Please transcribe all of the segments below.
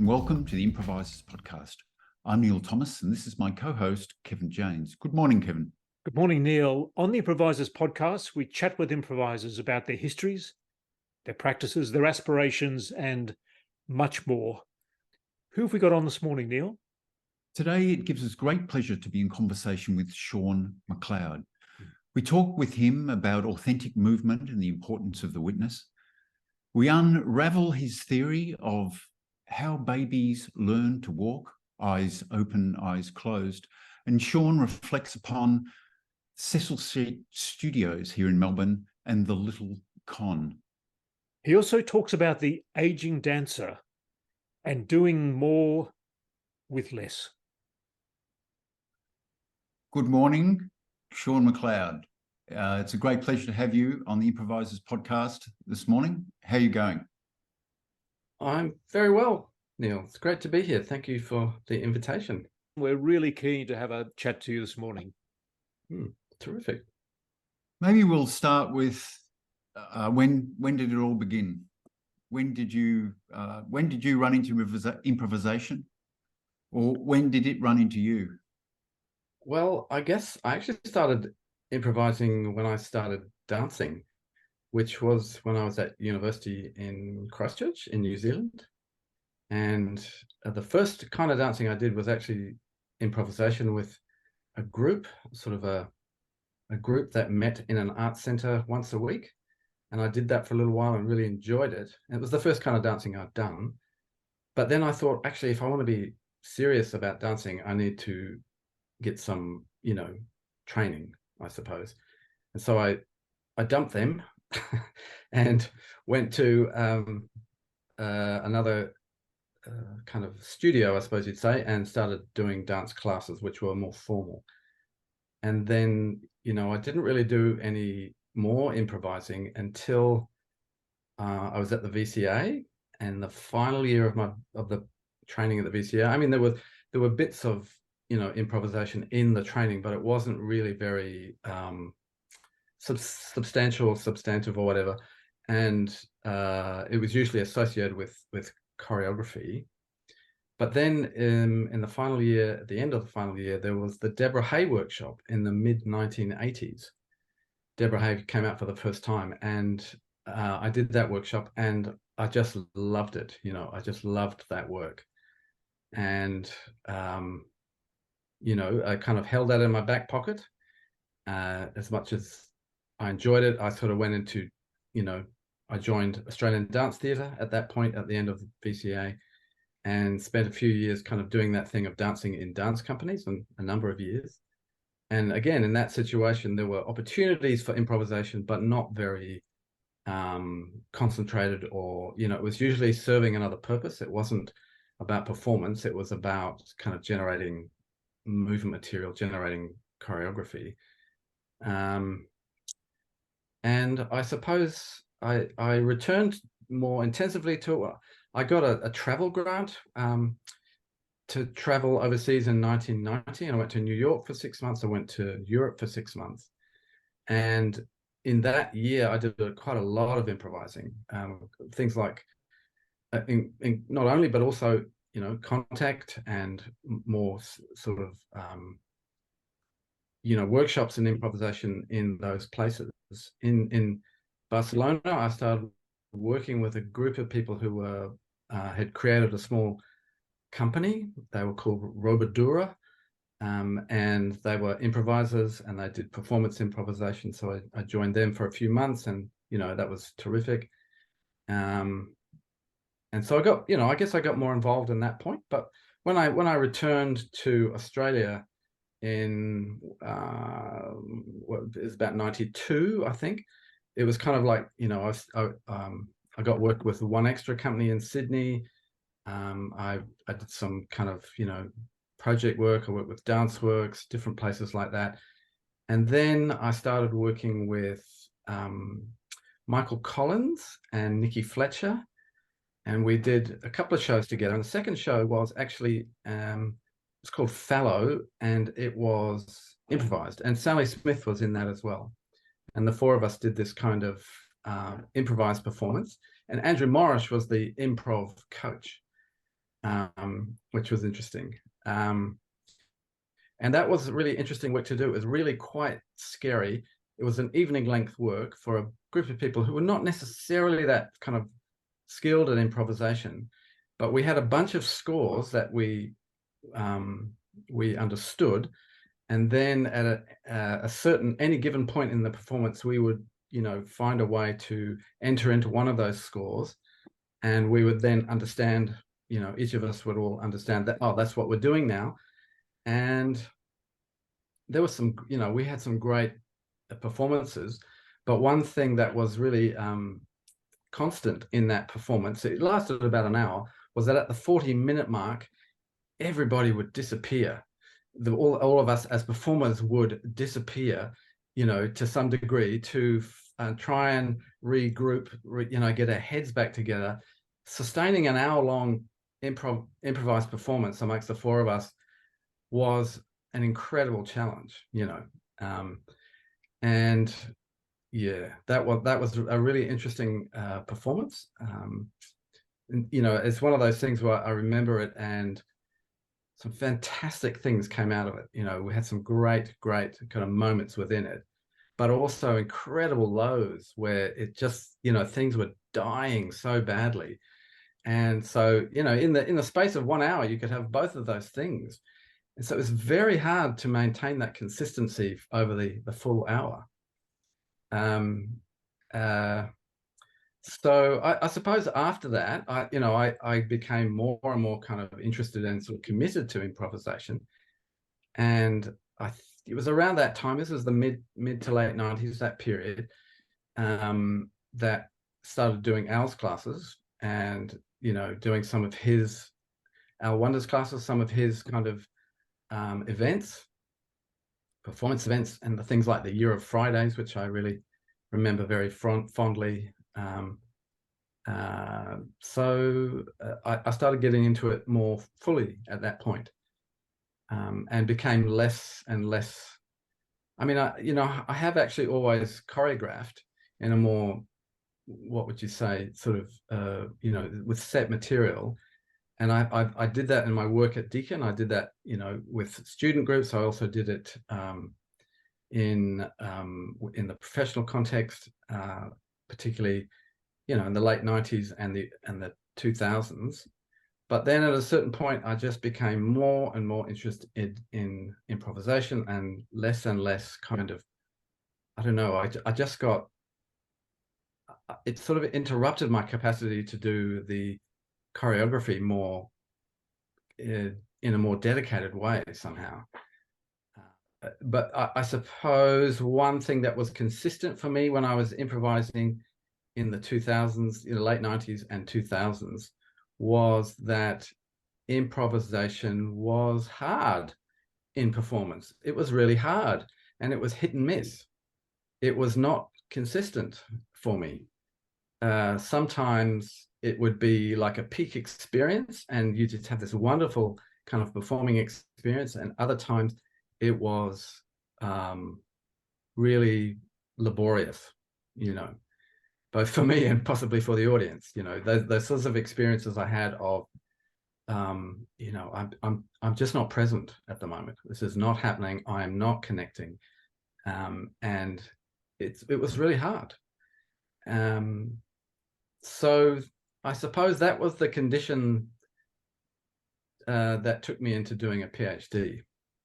and welcome to the Improvisors podcast. I'm Neil Thomas, and this is my co-host, Kevin James. Good morning, Kevin. Good morning, Neil. On the Improvisers podcast, we chat with improvisers about their histories, their practices, their aspirations, and much more. Who have we got on this morning, Neil? Today, it gives us great pleasure to be in conversation with SHAUN McLEOD. We talk with him about authentic movement and the importance of the witness. We unravel his theory of how babies learn to walk, eyes open, eyes closed. And SHAUN reflects upon Cecil St Studios here in Melbourne and the Little Con. He also talks about the aging dancer and doing more with less. Good morning, SHAUN McLEOD. It's a great pleasure to have you on the Improvisers podcast this morning. How are you going? I'm very well, Neil. It's great to be here. Thank you for the invitation. We're really keen to have a chat to you this morning. Terrific. Maybe we'll start with when did it all begin? When did you run into improvisation, or when did it run into you? Well, I guess I actually started improvising when I started dancing, which was when I was at university in Christchurch in New Zealand. And the first kind of dancing I did was actually improvisation with a group, sort of a group that met in an art centre once a week. And I did that for a little while and really enjoyed it. It was the first kind of dancing I'd done. But then I thought, actually, if I want to be serious about dancing, I need to get some, training, I suppose. And so I dumped them and went to another kind of studio, I suppose you'd say, and started doing dance classes, which were more formal. And then, I didn't really do any more improvising until I was at the VCA, and the final year of the training at the VCA. I mean, there were bits of improvisation in the training, but it wasn't really very substantial or substantive or whatever. And it was usually associated with choreography. But then in the final year, at the end of the final year, there was the Deborah Hay workshop in the mid-1980s. Deborah Hay came out for the first time, and I did that workshop, and I just loved it. I just loved that work. And, I kind of held that in my back pocket. As much as I enjoyed it, I sort of went into, I joined Australian Dance Theatre at that point at the end of the VCA, and spent a few years kind of doing that thing of dancing in dance companies, and a number of years. And again, in that situation, there were opportunities for improvisation, but not very concentrated, or, it was usually serving another purpose. It wasn't about performance. It was about kind of generating movement material, generating choreography. And I suppose I returned more intensively to, I got a travel grant to travel overseas in 1990. I went to New York for 6 months. I went to Europe for 6 months. And in that year, I did quite a lot of improvising. Things like, not only, but also, contact and more sort of, workshops and improvisation in those places. In Barcelona, I started working with a group of people who had created a small company. They were called Robadura, and they were improvisers, and they did performance improvisation. So I joined them for a few months, and that was terrific. And so I got, I guess I got more involved in that point. But when I returned to Australia in what is about 92, I think, it was kind of like, I got work with One Extra company in Sydney. I did some kind of, project work. I worked with Danceworks, different places like that. And then I started working with Michael Collins and Nikki Fletcher. And we did a couple of shows together. And the second show was actually, it's called Fellow, and it was improvised. And Sally Smith was in that as well. And the four of us did this kind of improvised performance. And Andrew Morris was the improv coach. which was interesting. And that was really interesting work to do. It was really quite scary. It was an evening length work for a group of people who were not necessarily that kind of skilled at improvisation, but we had a bunch of scores that we understood. And then at a certain, any given point in the performance, we would, find a way to enter into one of those scores. And we would then understand, each of us would all understand that, oh, that's what we're doing now. And there was some, we had some great performances, but one thing that was really constant in that performance, it lasted about an hour, was that at the 40-minute mark, everybody would disappear. All of us as performers would disappear, to some degree, to try and regroup, get our heads back together. Sustaining an hour-long improvised performance amongst the four of us was an incredible challenge, and yeah, that was a really interesting performance. It's one of those things where I remember it, and some fantastic things came out of it. We had some great kind of moments within it, but also incredible lows where it just, things were dying so badly. And so, in the space of 1 hour, you could have both of those things. And so it was very hard to maintain that consistency over the full hour. So I suppose after that, I became more and more kind of interested and sort of committed to improvisation. And it was around that time, this was the mid to late 90s, that period, that started doing Al's classes and, doing some of his Al Wonders classes, some of his kind of events, performance events, and the things like the Year of Fridays, which I really remember very fondly. So I started getting into it more fully at that point, and became less and less. I mean, I have actually always choreographed in a more, what would you say, sort of, with set material. And I did that in my work at Deakin. I did that, with student groups. I also did it in the professional context, particularly, in the late 90s and the 2000s. But then at a certain point, I just became more and more interested in improvisation, and less kind of, I don't know, I just got, it sort of interrupted my capacity to do the choreography more in a more dedicated way somehow. But I suppose one thing that was consistent for me when I was improvising in the 2000s, in the late 90s and 2000s, was that improvisation was hard in performance. It was really hard, and it was hit and miss. It was not consistent for me. Sometimes it would be like a peak experience and you just have this wonderful kind of performing experience, and other times it was really laborious, both for me and possibly for the audience. Those sorts of experiences I had of, I'm just not present at the moment. This is not happening. I am not connecting, and it was really hard. So I suppose that was the condition that took me into doing a PhD,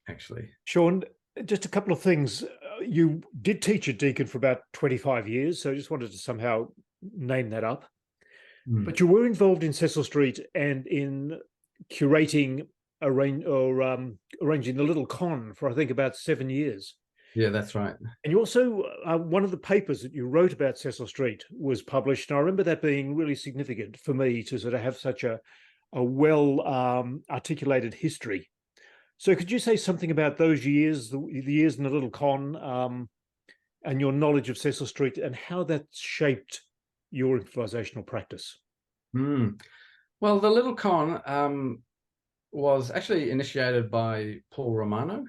actually. Shaun, just a couple of things. You did teach at Deakin for about 25 years, so I just wanted to somehow name that up. But you were involved in Cecil Street and in curating, arranging the Little Con for, I think, about 7 years. Yeah, that's right. And you also, one of the papers that you wrote about Cecil Street was published, and I remember that being really significant for me to sort of have such a well articulated history. So could you say something about those years, the years in the Little Con, and your knowledge of Cecil Street and how that shaped your improvisational practice? Well, the Little Con was actually initiated by Paul Romano,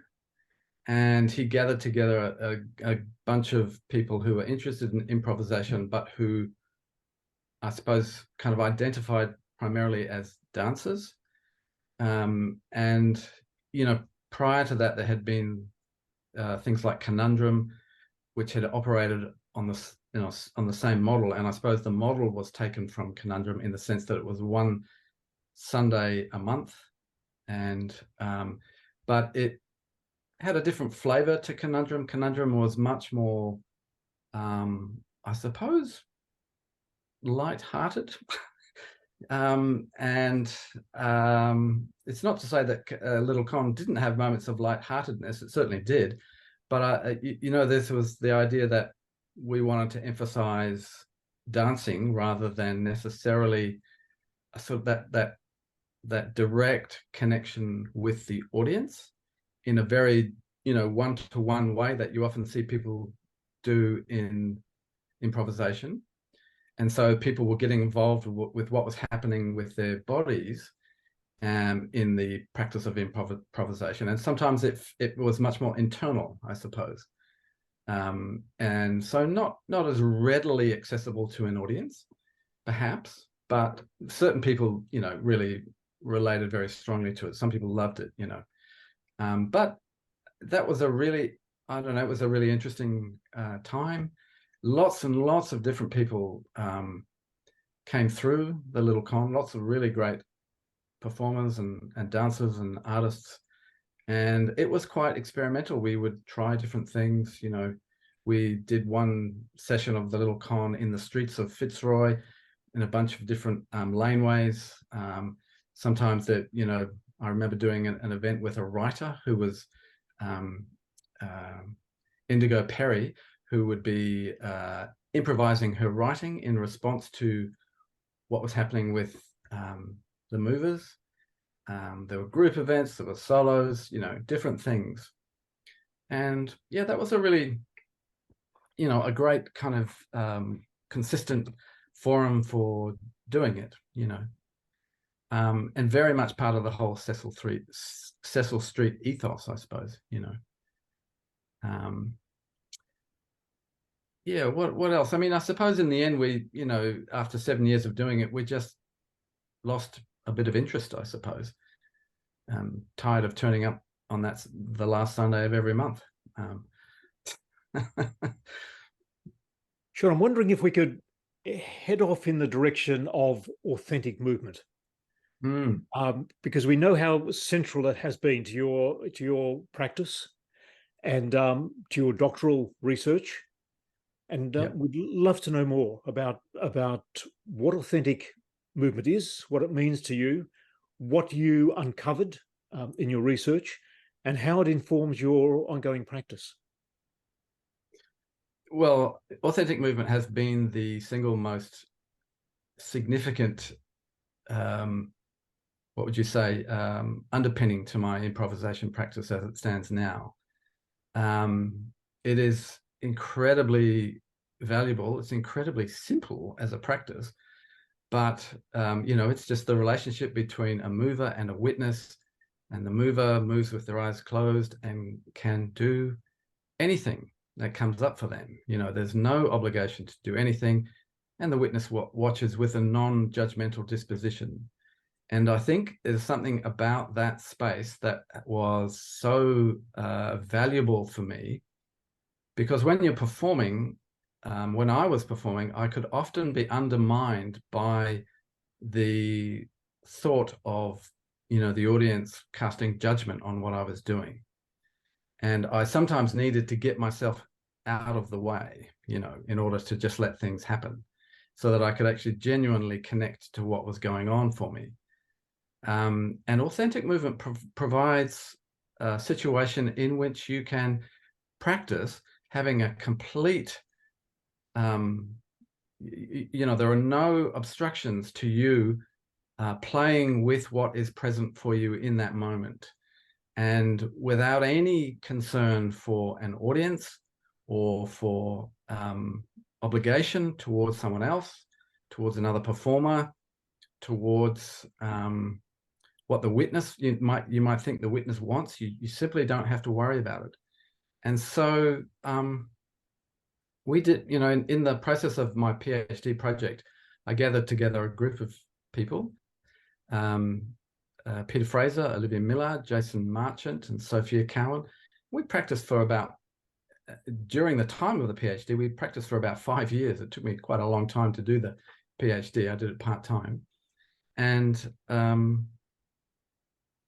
and he gathered together a bunch of people who were interested in improvisation, but who, I suppose, kind of identified primarily as dancers. And, you know, prior to that, there had been things like Conundrum, which had operated on this, you know, on the same model. And I suppose the model was taken from Conundrum in the sense that it was one Sunday a month, and but it had a different flavor to Conundrum. Conundrum was much more, I suppose, light-hearted. It's not to say that Little Con didn't have moments of lightheartedness. It certainly did, but you know, this was the idea that we wanted to emphasize dancing rather than necessarily a sort of that direct connection with the audience in a very, you know, one-to-one way that you often see people do in improvisation. And so people were getting involved with what was happening with their bodies in the practice of improvisation. And sometimes it was much more internal, I suppose. And so not as readily accessible to an audience, perhaps, but certain people, you know, really related very strongly to it. Some people loved it, you know. But that was a really, I don't know, it was a really interesting time. Lots and lots of different people came through the Little Con, lots of really great performers and dancers and artists. And it was quite experimental. We would try different things, you know. We did one session of the Little Con in the streets of Fitzroy in a bunch of different laneways. Sometimes that, you know, I remember doing an event with a writer who was Indigo Perry, who would be improvising her writing in response to what was happening with the movers. There were group events, there were solos, you know, different things. And yeah, that was a really, you know, a great kind of consistent forum for doing it, you know. And very much part of the whole Cecil Street ethos, I suppose, you know. Yeah, what else? I mean, I suppose in the end, we, you know, after 7 years of doing it, we just lost a bit of interest, I suppose. Tired of turning up on the last Sunday of every month. Sure, I'm wondering if we could head off in the direction of authentic movement, because we know how central it has been to your practice and to your doctoral research. And we'd love to know more about what authentic movement is, what it means to you, what you uncovered in your research, and how it informs your ongoing practice. Well, authentic movement has been the single most significant, what would you say, underpinning to my improvisation practice as it stands now. It is incredibly valuable. It's incredibly simple as a practice, but you know, it's just the relationship between a mover and a witness, and the mover moves with their eyes closed and can do anything that comes up for them. You know, there's no obligation to do anything, and the witness watches with a non-judgmental disposition. And I think there's something about that space that was so valuable for me, because when you're performing, when I was performing, I could often be undermined by the thought of, you know, the audience casting judgment on what I was doing. And I sometimes needed to get myself out of the way, you know, in order to just let things happen so that I could actually genuinely connect to what was going on for me. And authentic movement provides a situation in which you can practice having a complete, you know, there are no obstructions to you playing with what is present for you in that moment, and without any concern for an audience or for obligation towards someone else, towards another performer, towards what the witness, you might think the witness wants. You simply don't have to worry about it. And so we did, you know, in the process of my PhD project, I gathered together a group of people, Peter Fraser, Olivia Miller, Jason Marchant, and Sophia Cowan. We practiced for about, during the time of the PhD, we practiced for about 5 years. It took me quite a long time to do the PhD. I did it part-time. And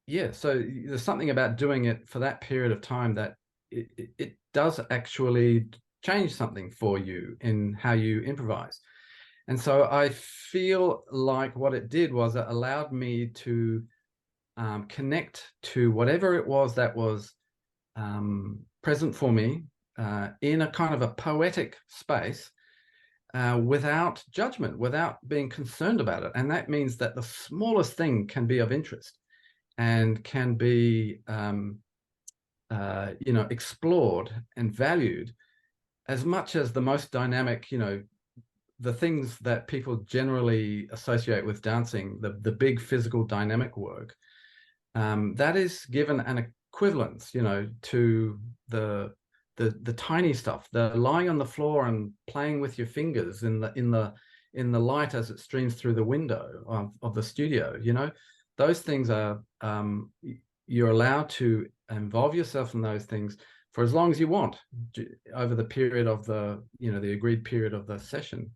yeah, so there's something about doing it for that period of time that it does actually change something for you in how you improvise. And so I feel like what it did was it allowed me to connect to whatever it was that was present for me in a kind of a poetic space without judgment, without being concerned about it. And that means that the smallest thing can be of interest and can be, you know, explored and valued as much as the most dynamic, you know, the things that people generally associate with dancing, the big physical dynamic work, that is given an equivalence, you know, to the tiny stuff, the lying on the floor and playing with your fingers in the light as it streams through the window of the studio. You know, those things are, you're allowed to involve yourself in those things for as long as you want over the period of the, you know, the agreed period of the session.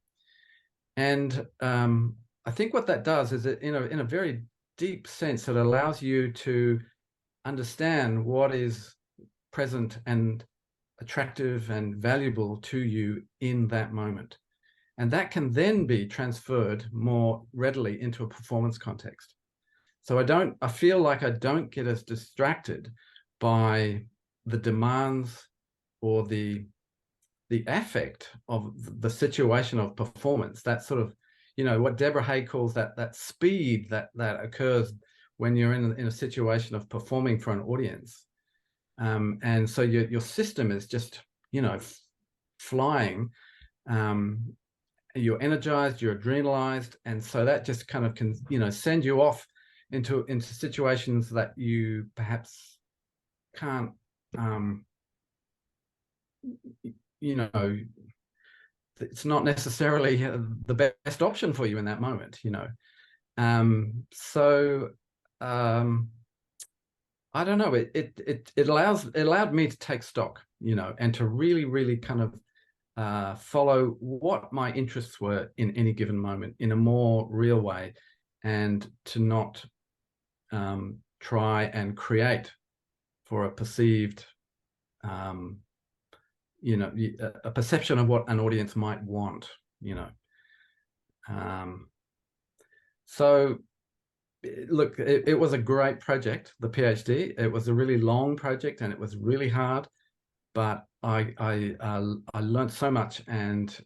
And I think what that does is it, in a very deep sense, it allows you to understand what is present and attractive and valuable to you in that moment. And that can then be transferred more readily into a performance context. So I feel like I don't get as distracted by the demands or the affect of the situation of performance. That sort of, you know, what Deborah Hay calls that speed that occurs when you're in a situation of performing for an audience. And so your system is just, you know, flying. You're energized, you're adrenalized, and so that just kind of can, you know, send you off into situations that you perhaps can't, you know, it's not necessarily the best option for you in that moment, you know. I don't know, it allowed me to take stock, you know, and to really kind of follow what my interests were in any given moment in a more real way, and to not try and create for a perceived, you know, a perception of what an audience might want, you know. So look, it was a great project, the PhD. It was a really long project and it was really hard, but I learned so much, and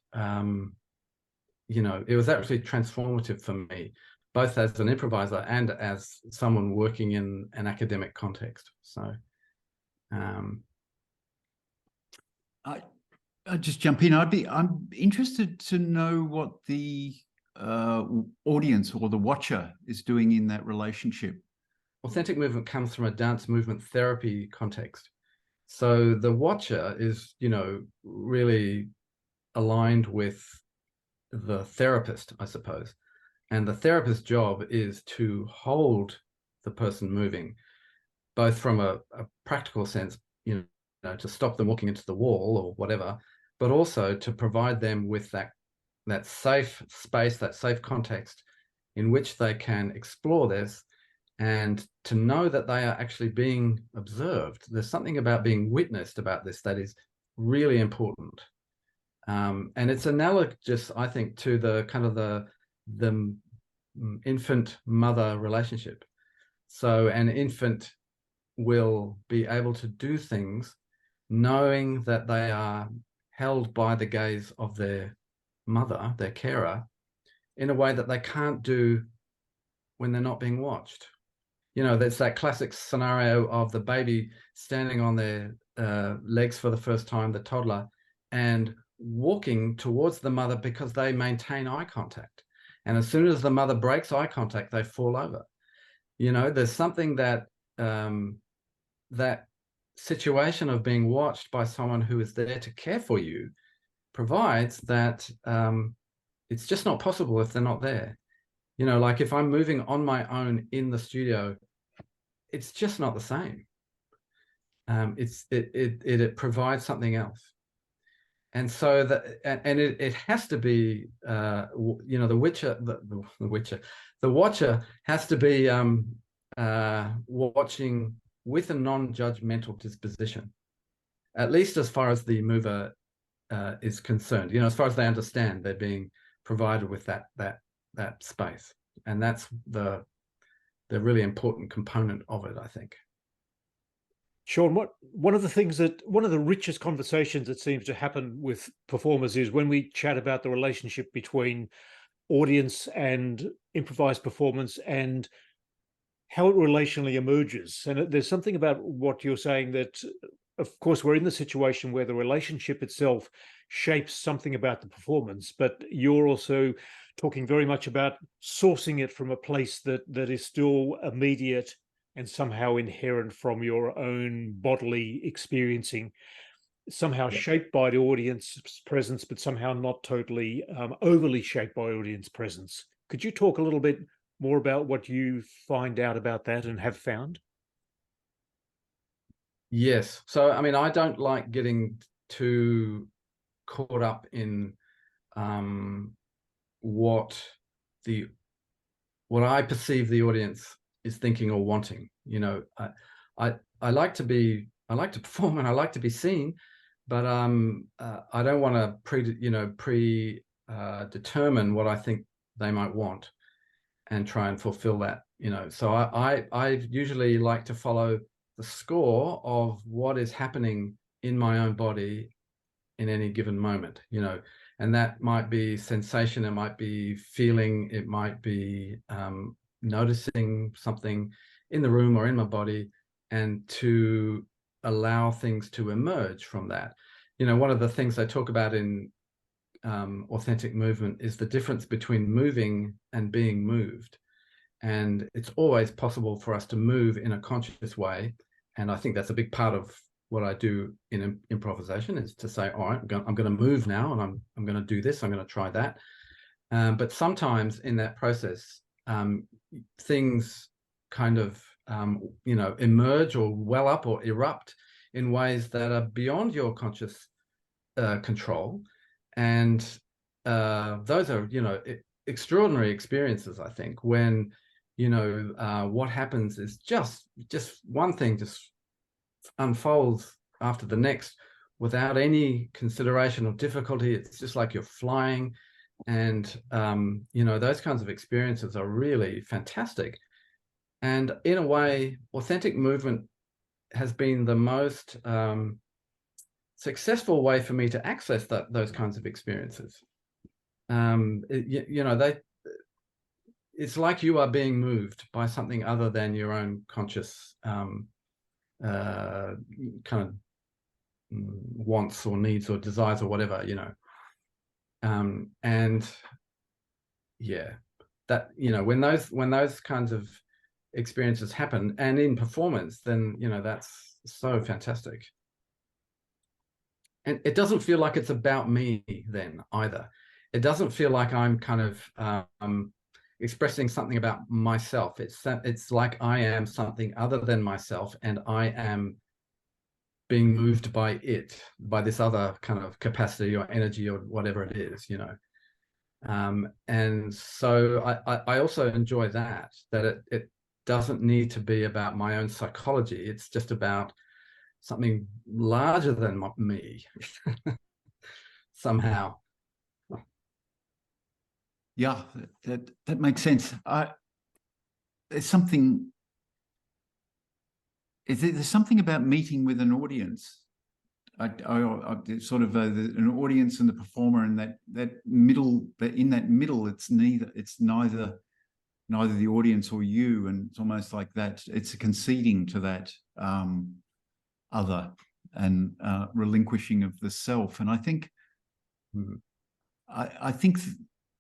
you know, it was actually transformative for me, both as an improviser and as someone working in an academic context. So I'll just jump in. I'm interested to know what the audience or the watcher is doing in that relationship. Authentic movement comes from a dance movement therapy context. So the watcher is, you know, really aligned with the therapist, I suppose. And the therapist's job is to hold the person moving, both from a practical sense, you know, to stop them walking into the wall or whatever, but also to provide them with that safe space, that safe context in which they can explore this, and to know that they are actually being observed. There's something about being witnessed about this that is really important. And it's analogous, I think, to the kind of the infant-mother relationship. So an infant will be able to do things knowing that they are held by the gaze of their mother, their carer, in a way that they can't do when they're not being watched. You know, there's that classic scenario of the baby standing on their legs for the first time, the toddler, and walking towards the mother because they maintain eye contact. And as soon as the mother breaks eye contact, they fall over. You know, there's something that that situation of being watched by someone who is there to care for you provides that it's just not possible if they're not there. You know, like if I'm moving on my own in the studio it's just not the same. It provides something else. And so it has to be, you know, the watcher has to be watching with a non-judgmental disposition, at least as far as the mover is concerned. You know, as far as they understand, they're being provided with that space, and that's the really important component of it, I think. Shaun, one of the richest conversations that seems to happen with performers is when we chat about the relationship between audience and improvised performance and how it relationally emerges. And there's something about what you're saying that, of course, we're in the situation where the relationship itself shapes something about the performance, but you're also talking very much about sourcing it from a place that is still immediate and somehow inherent from your own bodily experiencing, somehow shaped by the audience presence, but somehow not totally overly shaped by audience presence. Could you talk a little bit more about what you find out about that and have found? Yes. So, I mean, I don't like getting too caught up in what I perceive the audience is thinking or wanting. You know, I like to perform and I like to be seen, but I don't want to determine what I think they might want and try and fulfill that. You know, so I usually like to follow the score of what is happening in my own body in any given moment. You know, and that might be sensation, it might be feeling, it might be noticing something in the room or in my body, and to allow things to emerge from that. You know, one of the things I talk about in authentic movement is the difference between moving and being moved. And it's always possible for us to move in a conscious way. And I think that's a big part of what I do in improvisation, is to say, all right, I'm going to move now, and I'm going to do this, I'm going to try that. But sometimes in that process, things kind of, you know, emerge or well up or erupt in ways that are beyond your conscious control. And those are, you know, extraordinary experiences, I think, when, you know, what happens is just one thing just unfolds after the next without any consideration of difficulty. It's just like you're flying. And, you know, those kinds of experiences are really fantastic. And in a way, authentic movement has been the most successful way for me to access those kinds of experiences. You know, it's like you are being moved by something other than your own conscious kind of wants or needs or desires or whatever, you know. And yeah, that, you know, when those kinds of experiences happen and in performance, then, you know, that's so fantastic. And it doesn't feel like it's about me then either. It doesn't feel like I'm kind of expressing something about myself. It's like I am something other than myself, and I am being moved by this other kind of capacity or energy or whatever it is, you know. And so I also enjoy that it doesn't need to be about my own psychology. It's just about something larger than me somehow. Yeah, that makes sense. There's something about meeting with an audience. Sort of an audience and the performer, and that middle. In that middle, it's neither the audience or you, and it's almost like that. It's a conceding to that other and relinquishing of the self. And I think, I think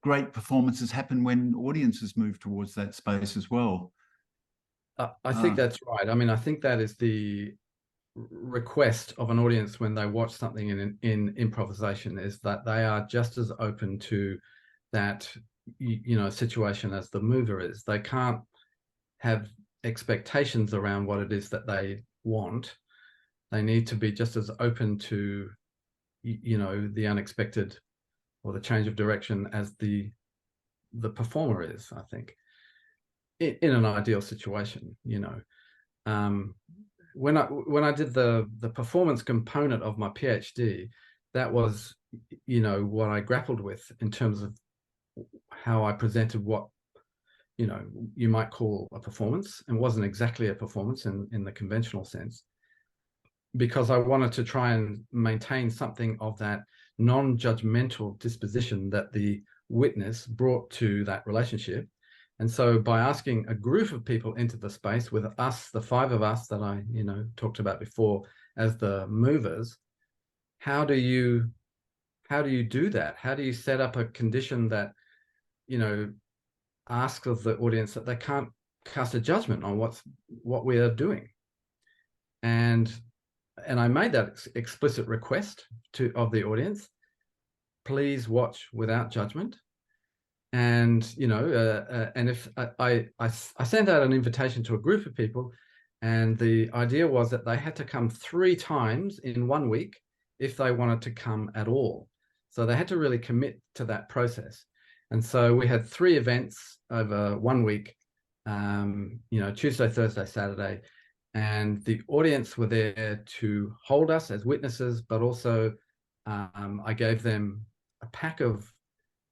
great performances happen when audiences move towards that space as well. I think that's right. I mean, I think that is the request of an audience when they watch something in improvisation, is that they are just as open to that, you know, situation as the mover is. They can't have expectations around what it is that they want. They need to be just as open to, you know, the unexpected or the change of direction as the performer is, I think, in an ideal situation, you know. When I did the performance component of my PhD, that was, you know, what I grappled with in terms of how I presented what, you know, you might call a performance, and wasn't exactly a performance in the conventional sense, because I wanted to try and maintain something of that non-judgmental disposition that the witness brought to that relationship. And so by asking a group of people into the space with us, the 5 of us that I, you know, talked about before as the movers, how do you do that? How do you set up a condition that, you know, asks of the audience that they can't cast a judgment on what we are doing? And I made that explicit request of the audience: please watch without judgment. And, you know, and if I sent out an invitation to a group of people, and the idea was that they had to come 3 times in 1 week if they wanted to come at all. So they had to really commit to that process. And so we had 3 events over 1 week, you know, Tuesday, Thursday, Saturday. And the audience were there to hold us as witnesses, but also I gave them a pack of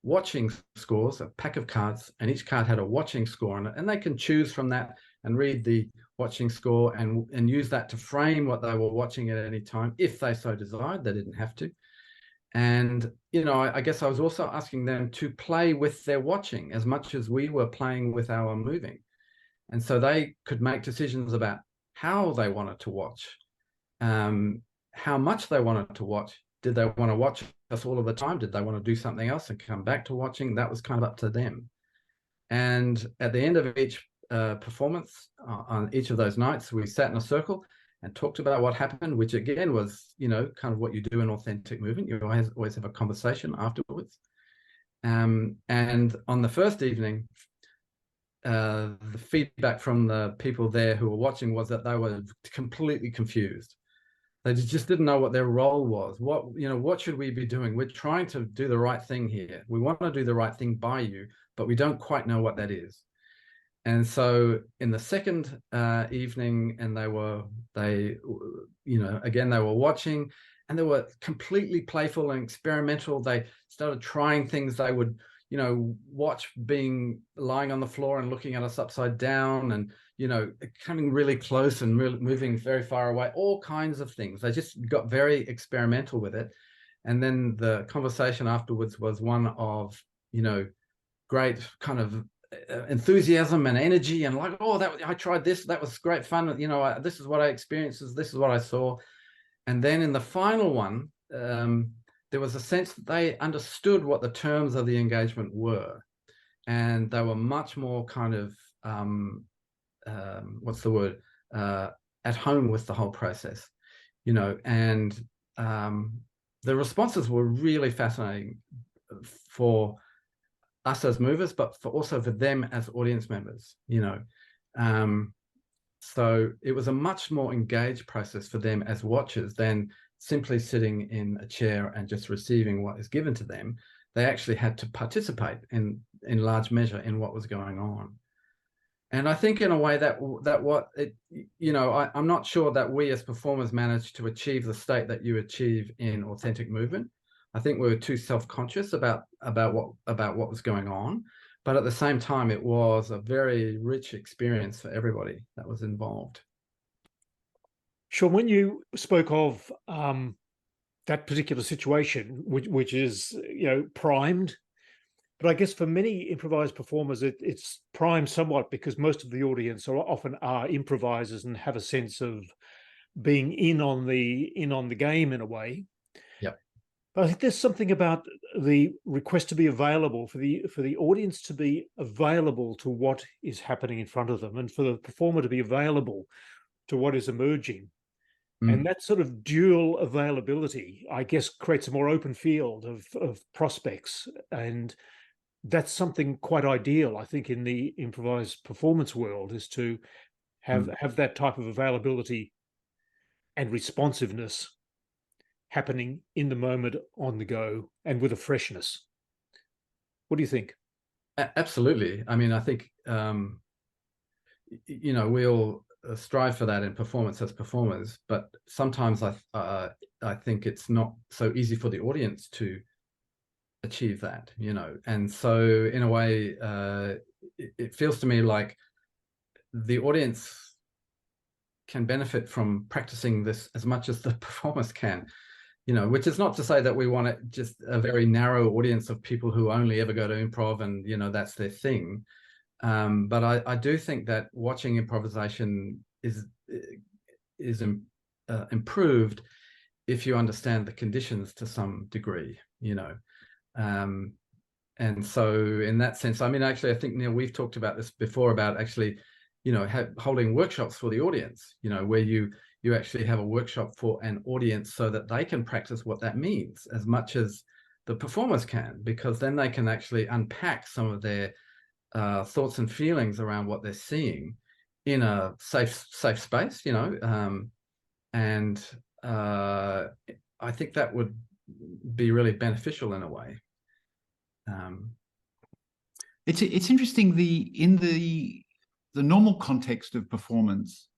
watching scores, a pack of cards, and each card had a watching score on it, and they can choose from that and read the watching score and use that to frame what they were watching at any time if they so desired. They didn't have to. And, you know, I guess I was also asking them to play with their watching as much as we were playing with our moving. And so they could make decisions about how they wanted to watch, how much they wanted to watch. Did they want to watch us all of the time? Did they want to do something else and come back to watching? That was kind of up to them. And at the end of each performance on each of those nights, we sat in a circle and talked about what happened, which again was, you know, kind of what you do in authentic movement. You always have a conversation afterwards. And on the first evening, the feedback from the people there who were watching was that they were completely confused. They just didn't know what their role was. What should we be doing? We're trying to do the right thing here. We want to do the right thing by you, but we don't quite know what that is. And so in the second evening, and they were watching, and they were completely playful and experimental. They started trying things. They would, you know, watch lying on the floor and looking at us upside down, and, you know, coming really close and moving very far away, all kinds of things. They just got very experimental with it. And then the conversation afterwards was one of, you know, great kind of enthusiasm and energy, and like, oh, I tried this, that was great fun, you know, this is what I experienced, this is what I saw. And then in the final one, there was a sense that they understood what the terms of the engagement were, and they were much more kind of at home with the whole process, you know. And the responses were really fascinating for us as movers, but also for them as audience members, you know. So it was a much more engaged process for them as watchers than simply sitting in a chair and just receiving what is given to them. They actually had to participate in large measure in what was going on. And I think in a way I'm not sure that we as performers managed to achieve the state that you achieve in authentic movement. I think we were too self-conscious about what was going on. But at the same time, it was a very rich experience for everybody that was involved. Shaun, when you spoke of that particular situation, which is, you know, primed, but I guess for many improvised performers, it's primed somewhat because most of the audience often are improvisers and have a sense of being in on the game in a way. Yeah. But I think there's something about the request to be available, for the audience to be available to what is happening in front of them, and for the performer to be available to what is emerging. And that sort of dual availability, I guess, creates a more open field of prospects. And that's something quite ideal, I think, in the improvised performance world, is to have that type of availability and responsiveness happening in the moment, on the go, and with a freshness. What do you think? Absolutely. I mean, I think you know, we all strive for that in performance as performers, but sometimes I think it's not so easy for the audience to achieve that, you know. And so in a way, it feels to me like the audience can benefit from practicing this as much as the performers can, you know, which is not to say that we want it just a very narrow audience of people who only ever go to improv and, you know, that's their thing. But I do think that watching improvisation is improved if you understand the conditions to some degree, you know. And so in that sense, I mean, actually, I think, Neil, we've talked about this before about actually, you know, holding workshops for the audience, you know, where you actually have a workshop for an audience so that they can practice what that means as much as the performers can, because then they can actually unpack some of their thoughts and feelings around what they're seeing in a safe space, you know. And I think that would be really beneficial in a way. It's interesting, in the normal context of performance,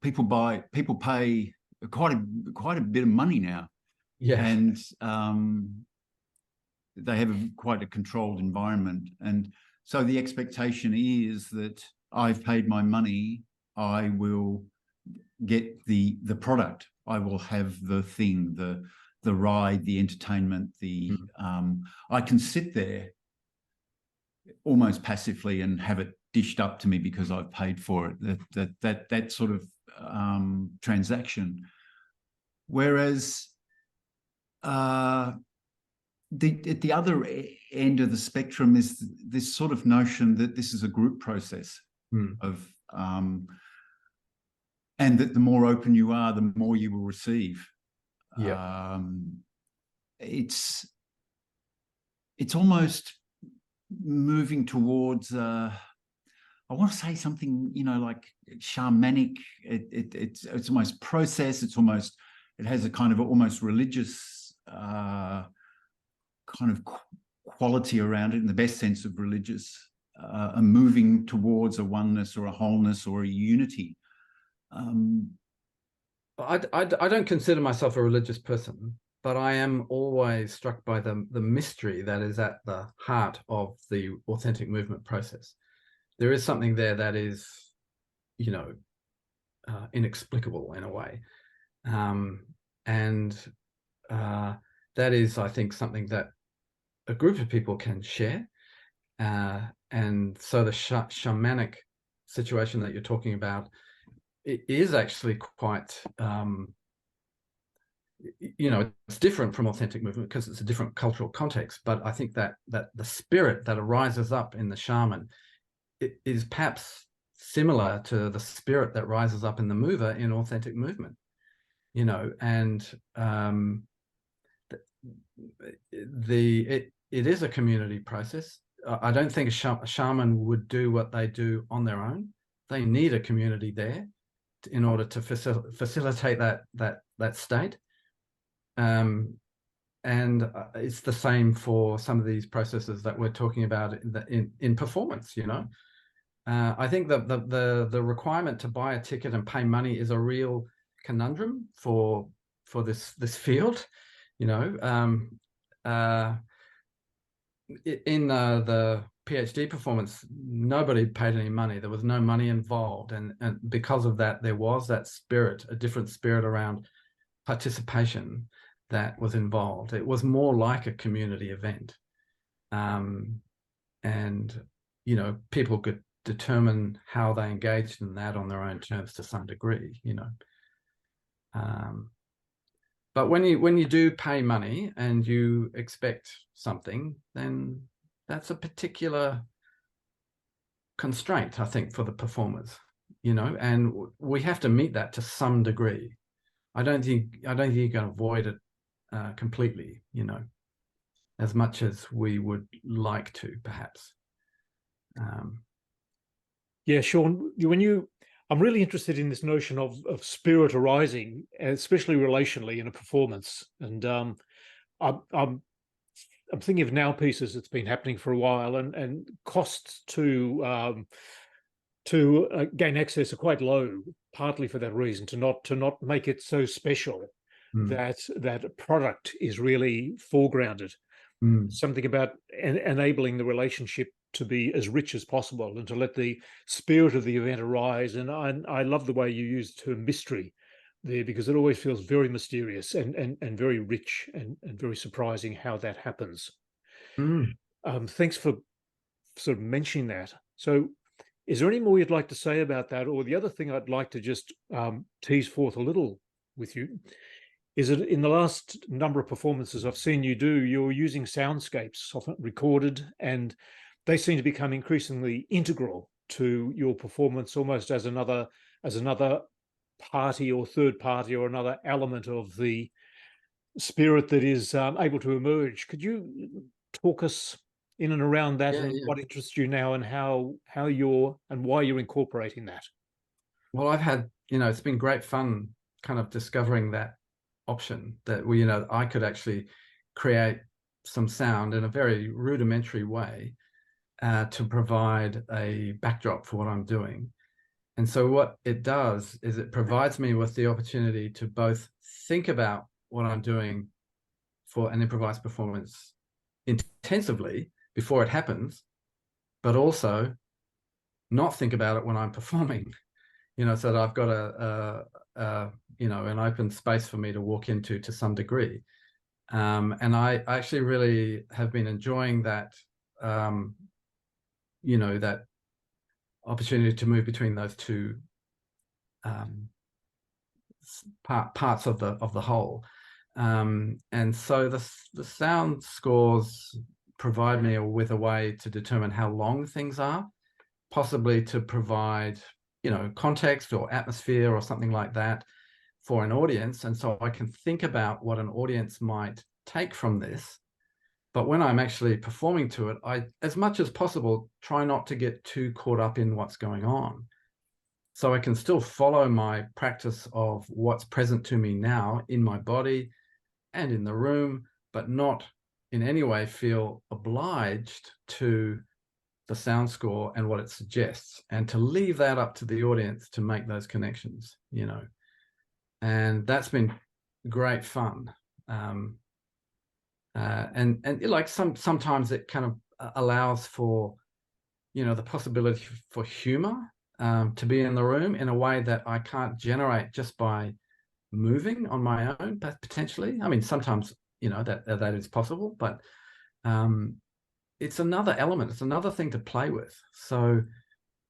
people pay quite a bit of money now. Yeah. And they have quite a controlled environment, and so the expectation is that I've paid my money, I will get the product, I will have the thing, the ride, the entertainment, I can sit there almost passively and have it dished up to me because I've paid for it. That sort of transaction. Whereas at the other end of the spectrum is this sort of notion that this is a group process of and that the more open you are, the more you will receive. Yeah. It's almost moving towards I want to say something, you know, like shamanic. It's almost process. It has a kind of almost religious kind of quality around it, in the best sense of religious, a moving towards a oneness or a wholeness or a unity. I don't consider myself a religious person, but I am always struck by the mystery that is at the heart of the authentic movement process. There is something there that is, you know, inexplicable in a way. And that is, I think, something that a group of people can share. And so the shamanic situation that you're talking about, it is actually quite, you know, it's different from authentic movement because it's a different cultural context. But I think that the spirit that arises up in the shaman, it is perhaps similar to the spirit that rises up in the mover in authentic movement, you know. And it is a community process. I don't think a shaman would do what they do on their own. They need a community there in order to facilitate that state. And it's the same for some of these processes that we're talking about in performance, you know. I think that the requirement to buy a ticket and pay money is a real conundrum for this field, you know. In the PhD performance, nobody paid any money. There was no money involved, and because of that, there was that spirit, a different spirit around participation that was involved. It was more like a community event, and you know, people could determine how they engaged in that on their own terms to some degree, you know. But when you do pay money and you expect something, then that's a particular constraint, I think, for the performers, you know, and we have to meet that to some degree. I don't think you can avoid it completely, you know, as much as we would like to, perhaps. Yeah, Shaun, I'm really interested in this notion of spirit arising, especially relationally in a performance. And I'm thinking of now pieces that's been happening for a while, and costs to gain access are quite low, partly for that reason, to not make it so special that that product is really foregrounded. Something about enabling the relationship to be as rich as possible and to let the spirit of the event arise. And I love the way you use the term mystery there, because it always feels very mysterious and very rich and very surprising how that happens. Thanks for sort of mentioning that. So is there any more you'd like to say about that? Or the other thing I'd like to just tease forth a little with you is that in the last number of performances I've seen you do, you're using soundscapes, often recorded, and they seem to become increasingly integral to your performance, almost as another party or third party or another element of the spirit that is able to emerge. Could you talk us in and around that, and what interests you now, and how you're and why you're incorporating that? Well, I've had, it's been great fun kind of discovering that option that I could actually create some sound in a very rudimentary way to provide a backdrop for what I'm doing. And so what it does is it provides me with the opportunity to both think about what I'm doing for an improvised performance intensively before it happens, but also not think about it when I'm performing, so that I've got an open space for me to walk into to some degree. And I actually really have been enjoying that, that opportunity to move between those two parts of the whole. And so the sound scores provide me with a way to determine how long things are, possibly to provide context or atmosphere or something like that for an audience. And so I can think about what an audience might take from this. But when I'm actually performing to it, I, as much as possible, try not to get too caught up in what's going on. So I can still follow my practice of what's present to me now in my body and in the room, but not in any way feel obliged to the sound score and what it suggests, and to leave that up to the audience to make those connections, and that's been great fun. And like sometimes it kind of allows for, the possibility for humor to be in the room in a way that I can't generate just by moving on my own, but potentially. I mean, sometimes, that is possible, but it's another element. It's another thing to play with. So,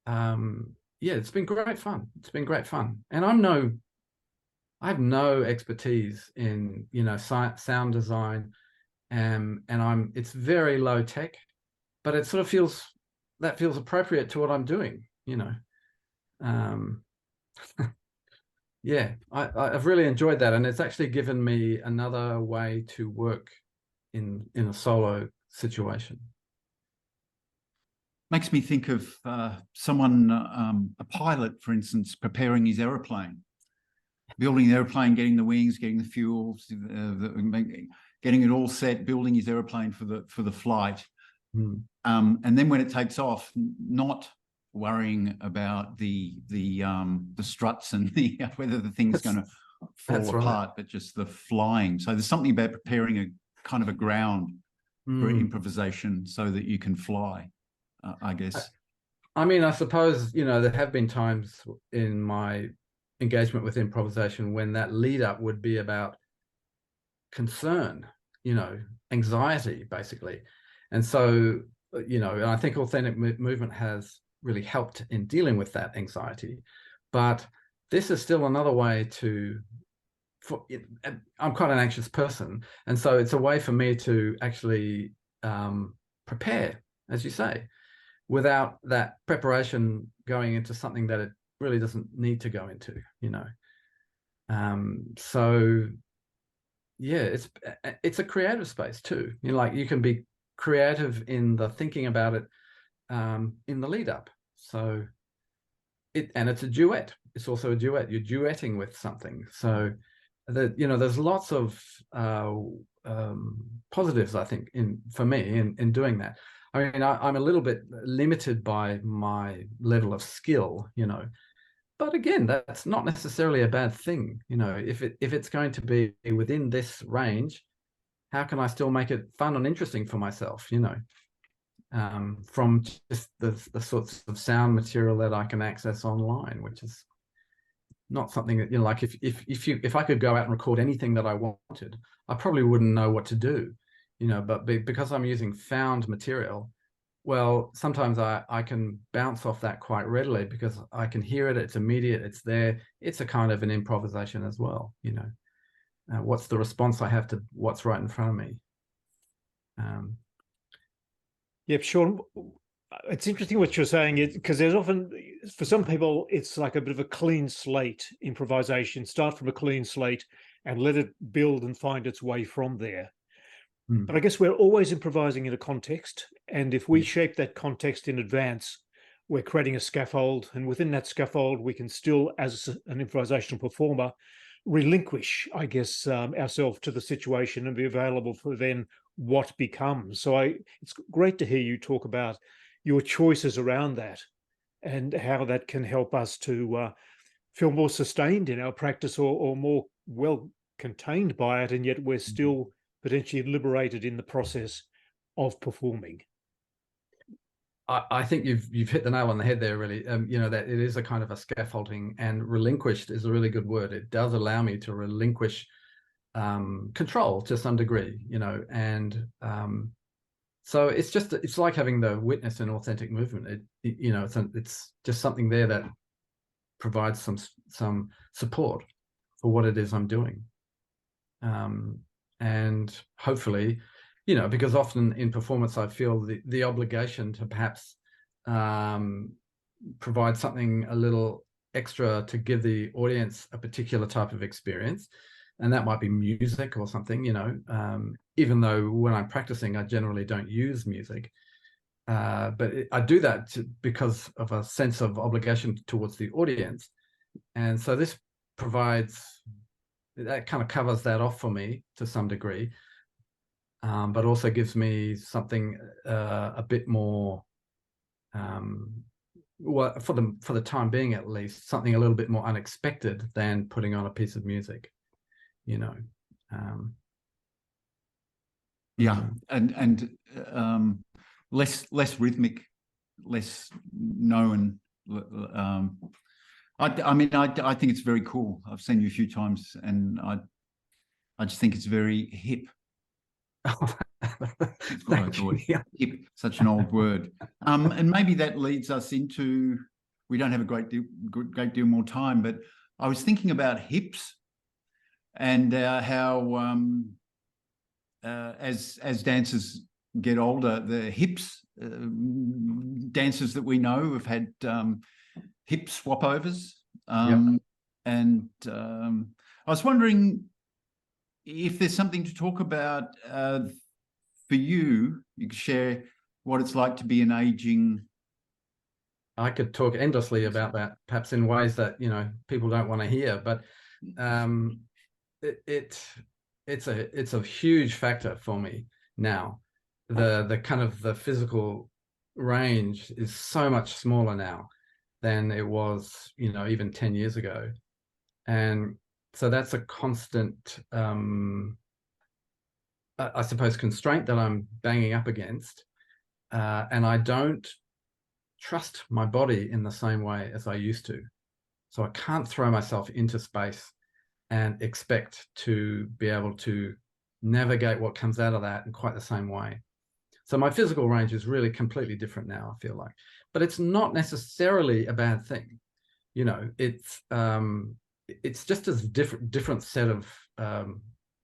it's been great fun. It's been great fun. And I have no expertise in, sound design, and it's very low tech, but it sort of feels appropriate to what I'm doing, I've really enjoyed that. And it's actually given me another way to work in a solo situation. Makes me think of someone, a pilot, for instance, preparing his aeroplane, building the aeroplane, getting the wings, getting the fuels, getting it all set, building his aeroplane for the flight. And then when it takes off, not worrying about the struts and whether the thing's going to fall apart, but just the flying. So there's something about preparing a kind of a ground for improvisation so that you can fly. I guess. I mean, I suppose, there have been times in my engagement with improvisation when that lead up would be about concern, anxiety, basically. And so, and I think authentic movement has really helped in dealing with that anxiety. But this is still another way I'm quite an anxious person. And so it's a way for me to actually prepare, as you say, without that preparation going into something that it really doesn't need to go into, So it's a creative space too. Like you can be creative in the thinking about it in the lead up. So and it's a duet. It's also a duet. You're duetting with something. So there's lots of positives, I think, for me in doing that. I mean, I'm a little bit limited by my level of skill, but again, that's not necessarily a bad thing. If it's going to be within this range, how can I still make it fun and interesting for myself? From just the sorts of sound material that I can access online, which is not something that, like if I could go out and record anything that I wanted, I probably wouldn't know what to do, but because I'm using found material, well, sometimes I can bounce off that quite readily because I can hear it. It's immediate. It's there. It's a kind of an improvisation as well. What's the response I have to what's right in front of me? Yep, Shaun, it's interesting what you're saying, because there's often, for some people, it's like a bit of a clean slate improvisation. Start from a clean slate and let it build and find its way from there. But I guess we're always improvising in a context. And if we shape that context in advance, we're creating a scaffold. And within that scaffold, we can still, as an improvisational performer, relinquish, I guess, ourselves to the situation and be available for then what becomes. So it's great to hear you talk about your choices around that and how that can help us to feel more sustained in our practice or more well contained by it. And yet we're still potentially liberated in the process of performing. I think you've hit the nail on the head there, really. That it is a kind of a scaffolding, and relinquished is a really good word. It does allow me to relinquish control to some degree, and so it's like having the witness in authentic movement. It's just something there that provides some support for what it is I'm doing, and hopefully, because often in performance I feel the obligation to perhaps provide something a little extra to give the audience a particular type of experience. And that might be music or something, even though when I'm practicing, I generally don't use music. But I do that because of a sense of obligation towards the audience. And so this that kind of covers that off for me to some degree, but also gives me something a bit more, well, for the time being at least, something a little bit more unexpected than putting on a piece of music. And less rhythmic, less known. I think it's very cool. I've seen you a few times, and I just think it's very hip. That's what I thought. Hip, such an old word. And maybe that leads us into, we don't have a great deal more time, but I was thinking about hips. And how, as dancers get older, the hips, dancers that we know have had hip swap overs. And I was wondering if there's something to talk about for you. You could share what it's like to be an aging. I could talk endlessly about that, perhaps in ways that people don't want to hear, but. It's a huge factor for me now. The kind of the physical range is so much smaller now than it was, even 10 years ago. And so that's a constant, I suppose, constraint that I'm banging up against. And I don't trust my body in the same way as I used to. So I can't throw myself into space and expect to be able to navigate what comes out of that in quite the same way. So my physical range is really completely different now, I feel like. But it's not necessarily a bad thing. It's just a different set of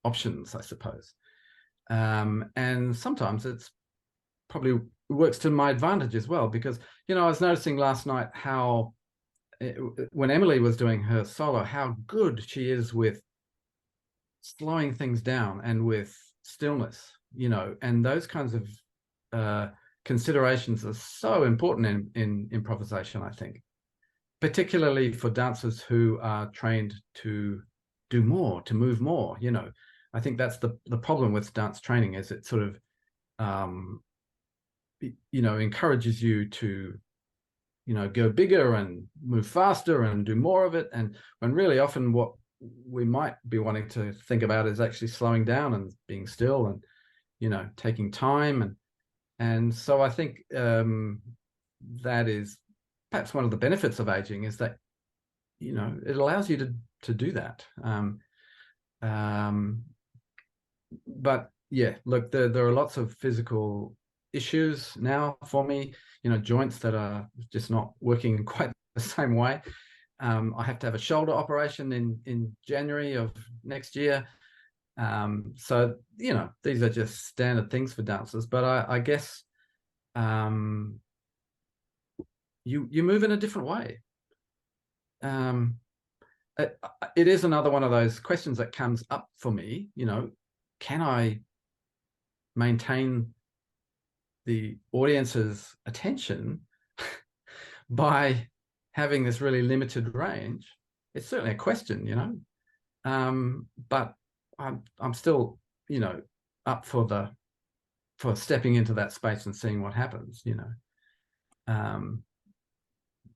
options, I suppose. And sometimes it's probably works to my advantage as well, because, I was noticing last night how when Emily was doing her solo, how good she is with slowing things down and with stillness, and those kinds of considerations are so important in improvisation, I think. particularly for dancers who are trained to do more, to move more. You know, I think that's the problem with dance training, is it sort of you know, encourages you to, you know, go bigger and move faster and do more of it, and when really often what we might be wanting to think about is actually slowing down and being still and, you know, taking time. And so I think that is perhaps one of the benefits of aging, is that, you know, it allows you to do that. But yeah, look, there are lots of physical issues now for me, you know, joints that are just not working quite the same way. I have to have a shoulder operation in January of next year. So, you know, these are just standard things for dancers, but I guess you move in a different way. It is another one of those questions that comes up for me, you know, can I maintain the audience's attention by having this really limited range? It's certainly a question, you know, but I'm still, you know, up for stepping into that space and seeing what happens, you know.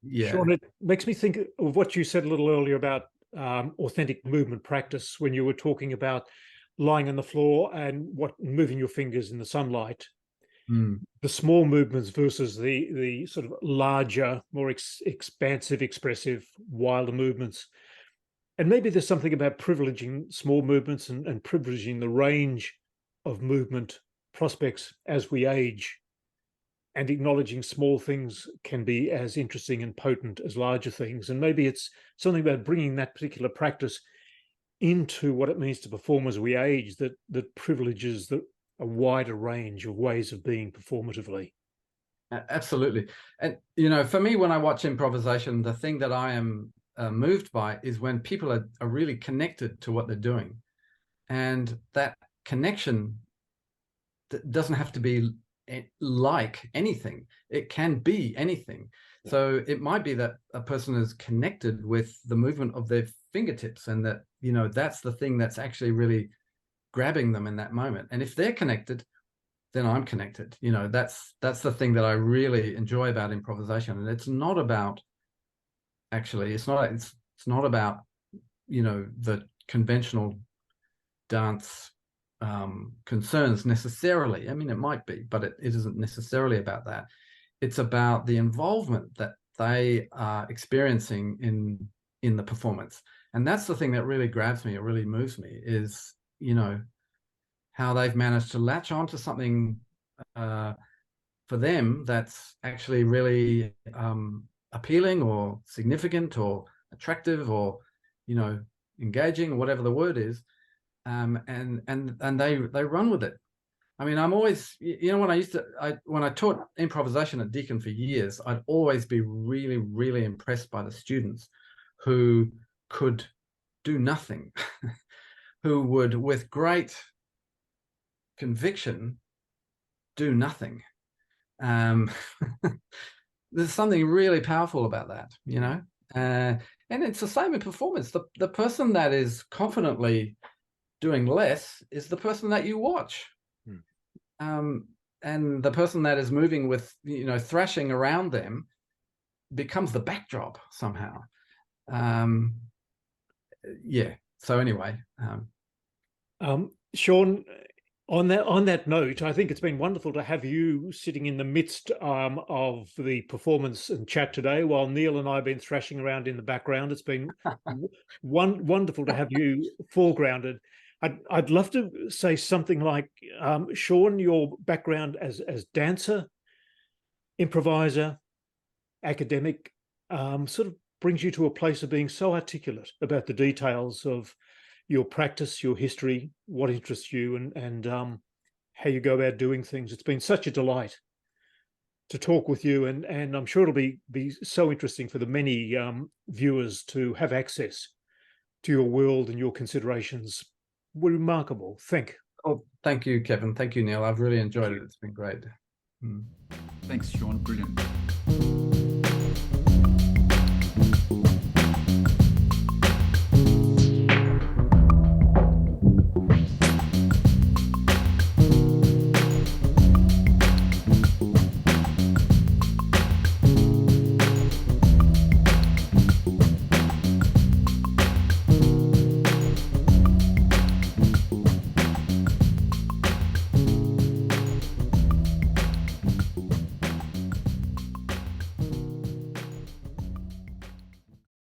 Yeah. Shaun, it makes me think of what you said a little earlier about authentic movement practice, when you were talking about lying on the floor and moving your fingers in the sunlight. The small movements versus the sort of larger, more expansive, expressive, wilder movements. And maybe there's something about privileging small movements and privileging the range of movement prospects as we age, and acknowledging small things can be as interesting and potent as larger things. And maybe it's something about bringing that particular practice into what it means to perform as we age that privileges a wider range of ways of being performatively. Absolutely. And, you know, for me, when I watch improvisation, the thing that I am moved by is when people are really connected to what they're doing. And that connection doesn't have to be like anything. It can be anything. So it might be that a person is connected with the movement of their fingertips, and that, you know, that's the thing that's actually really grabbing them in that moment. And if they're connected, then I'm connected. You know, that's the thing that I really enjoy about improvisation. And it's not about, actually, it's not about, you know, the conventional dance concerns necessarily. I mean, it might be, but it isn't necessarily about that. It's about the involvement that they are experiencing in the performance. And that's the thing that really grabs me, it really moves me, is, you know, how they've managed to latch onto something for them that's actually really appealing or significant or attractive or, you know, engaging, or whatever the word is, and they run with it. I mean, I'm always, you know, when I taught improvisation at Deakin for years, I'd always be really, really impressed by the students who could do nothing, who would, with great conviction, do nothing. There's something really powerful about that, you know, and it's the same in performance. The person that is confidently doing less is the person that you watch. And the person that is moving with, you know, thrashing around them becomes the backdrop somehow. Yeah. So anyway, Shaun, on that note, I think it's been wonderful to have you sitting in the midst of the performance and chat today, while Neil and I have been thrashing around in the background. It's been wonderful to have you foregrounded. I'd love to say something like, Shaun, your background as dancer, improviser, academic, sort of brings you to a place of being so articulate about the details of your practice, your history, what interests you, and how you go about doing things. It's been such a delight to talk with you, and I'm sure it'll be so interesting for the many viewers to have access to your world and your considerations. Remarkable. Oh, thank you, Kevin. Thank you, Neil. I've really enjoyed it. It's been great. Thanks, Shaun. Brilliant.